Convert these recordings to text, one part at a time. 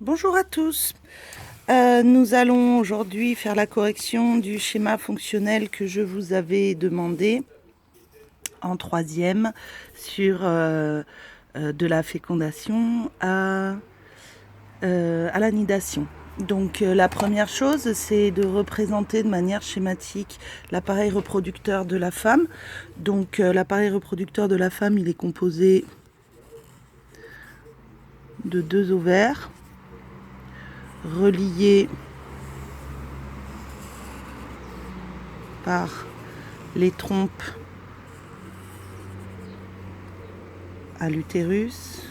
Bonjour à tous. Nous allons aujourd'hui faire la correction du schéma fonctionnel que je vous avais demandé en troisième sur de la fécondation à l'anidation. Donc la première chose, c'est de représenter de manière schématique l'appareil reproducteur de la femme. Donc l'appareil reproducteur de la femme, il est composé de 2 ovaires reliés par les trompes à l'utérus,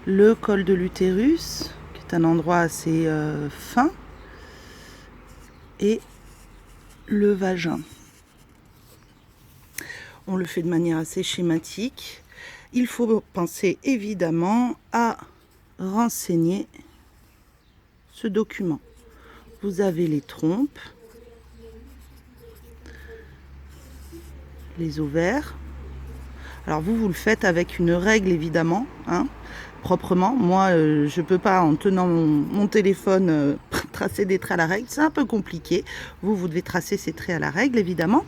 le col de l'utérus, qui est un endroit assez fin, et le vagin. On le fait de manière assez schématique. Il faut penser évidemment à renseigner ce document. Vous avez les trompes, les ovaires. Alors vous le faites avec une règle évidemment, proprement. Moi, je ne peux pas, en tenant mon téléphone, tracer des traits à la règle. C'est un peu compliqué. Vous devez tracer ces traits à la règle, évidemment.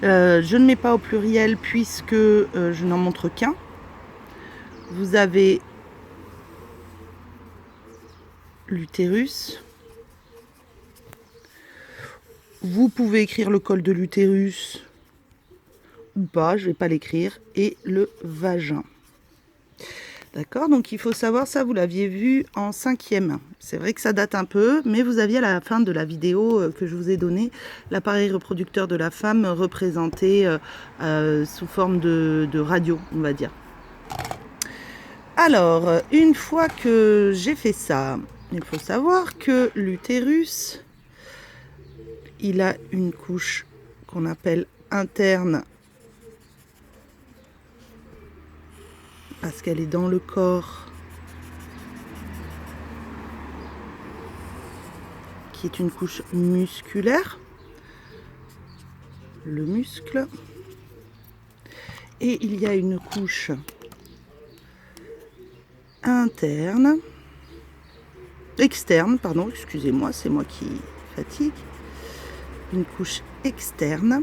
Je ne mets pas au pluriel puisque je n'en montre qu'un. Vous avez l'utérus. Vous pouvez écrire le col de l'utérus ou pas, je ne vais pas l'écrire, et le vagin. D'accord, donc il faut savoir ça, vous l'aviez vu en cinquième. C'est vrai que ça date un peu, mais vous aviez à la fin de la vidéo que je vous ai donnée l'appareil reproducteur de la femme représenté sous forme de radio, on va dire. Alors, une fois que j'ai fait ça, il faut savoir que l'utérus, il a une couche qu'on appelle interne parce qu'elle est dans le corps, qui est une couche musculaire, le muscle, et il y a une couche externe, pardon, excusez-moi, c'est moi qui fatigue, une couche externe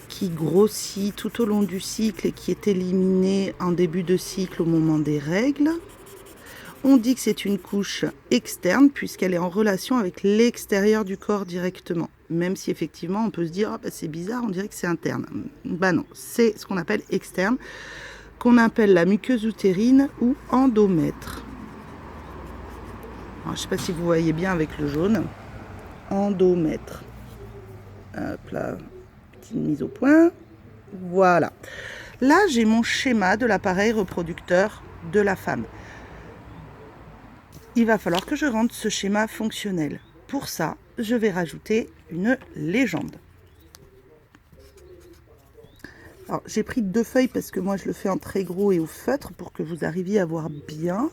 qui grossit tout au long du cycle et qui est éliminée en début de cycle au moment des règles. On dit que c'est une couche externe puisqu'elle est en relation avec l'extérieur du corps directement. Même si effectivement on peut se dire c'est bizarre, on dirait que c'est interne. Non, c'est ce qu'on appelle externe, qu'on appelle la muqueuse utérine ou endomètre. Alors, je ne sais pas si vous voyez bien avec le jaune. Endomètre. Hop là, petite mise au point. Voilà. Là, j'ai mon schéma de l'appareil reproducteur de la femme. Il va falloir que je rende ce schéma fonctionnel. Pour ça, je vais rajouter une légende. Alors, j'ai pris 2 feuilles parce que moi, je le fais en très gros et au feutre pour que vous arriviez à voir bien.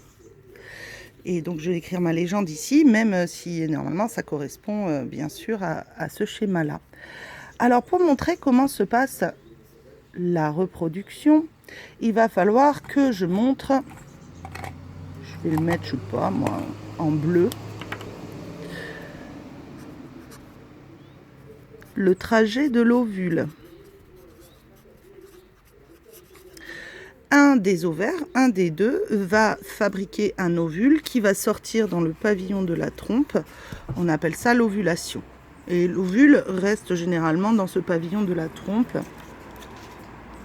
Et donc, je vais écrire ma légende ici, même si normalement, ça correspond bien sûr à ce schéma-là. Alors, pour montrer comment se passe la reproduction, il va falloir que je montre, je vais le mettre, je sais pas moi, en bleu, le trajet de l'ovule. Un des ovaires, un des deux, va fabriquer un ovule qui va sortir dans le pavillon de la trompe. On appelle ça l'ovulation. Et l'ovule reste généralement dans ce pavillon de la trompe.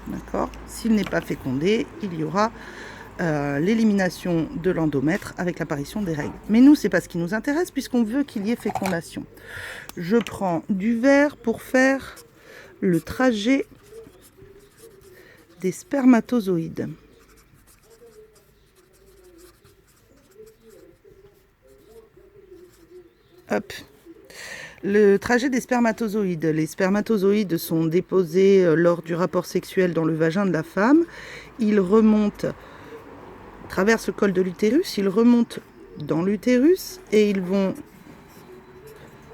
D'accord ? S'il n'est pas fécondé, il y aura l'élimination de l'endomètre avec l'apparition des règles. Mais nous, c'est pas ce qui nous intéresse puisqu'on veut qu'il y ait fécondation. Je prends du vert pour faire le trajet des spermatozoïdes. Hop. Le trajet des spermatozoïdes. Les spermatozoïdes sont déposés lors du rapport sexuel dans le vagin de la femme. Ils remontent, traversent le col de l'utérus, ils remontent dans l'utérus et ils vont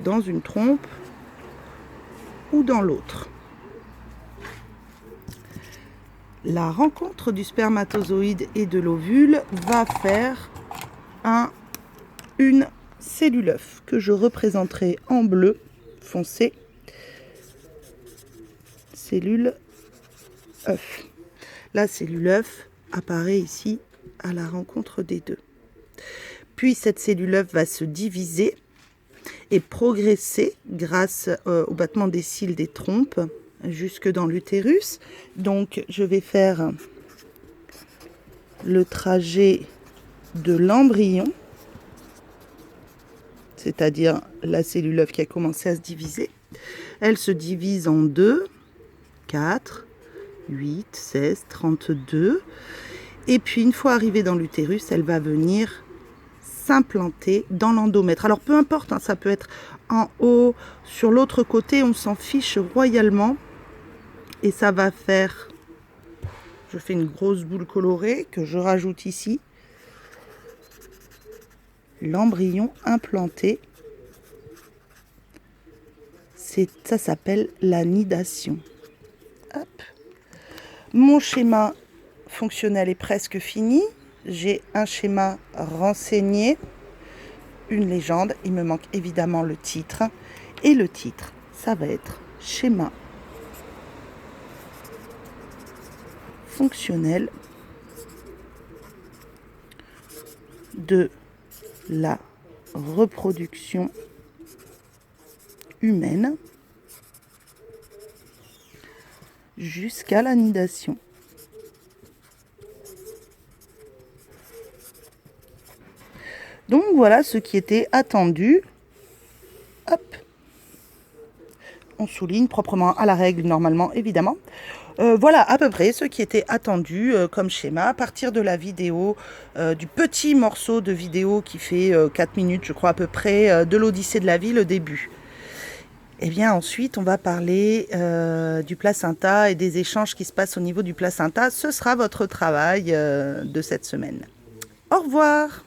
dans une trompe ou dans l'autre. La rencontre du spermatozoïde et de l'ovule va faire une cellule œuf que je représenterai en bleu foncé. Cellule œuf. La cellule œuf apparaît ici à la rencontre des deux. Puis cette cellule œuf va se diviser et progresser grâce au battement des cils des trompes jusque dans l'utérus. Donc je vais faire le trajet de l'embryon, c'est-à-dire la cellule œuf qui a commencé à se diviser. Elle se divise en 2, 4, 8, 16, 32. Et puis une fois arrivée dans l'utérus, elle va venir s'implanter dans l'endomètre. Alors peu importe, ça peut être en haut, sur l'autre côté, on s'en fiche royalement. Et ça va faire, je fais une grosse boule colorée que je rajoute ici. L'embryon implanté. Ça s'appelle la nidation. Hop. Mon schéma fonctionnel est presque fini. J'ai un schéma renseigné, une légende. Il me manque évidemment le titre. Et le titre, ça va être schéma fonctionnel de la reproduction humaine jusqu'à la nidation. Donc voilà ce qui était attendu. Hop. On souligne proprement à la règle normalement, évidemment. Voilà à peu près ce qui était attendu comme schéma à partir de la vidéo, du petit morceau de vidéo qui fait 4 minutes, je crois à peu près, de l'Odyssée de la vie, le début. Et bien ensuite, on va parler du placenta et des échanges qui se passent au niveau du placenta. Ce sera votre travail de cette semaine. Au revoir!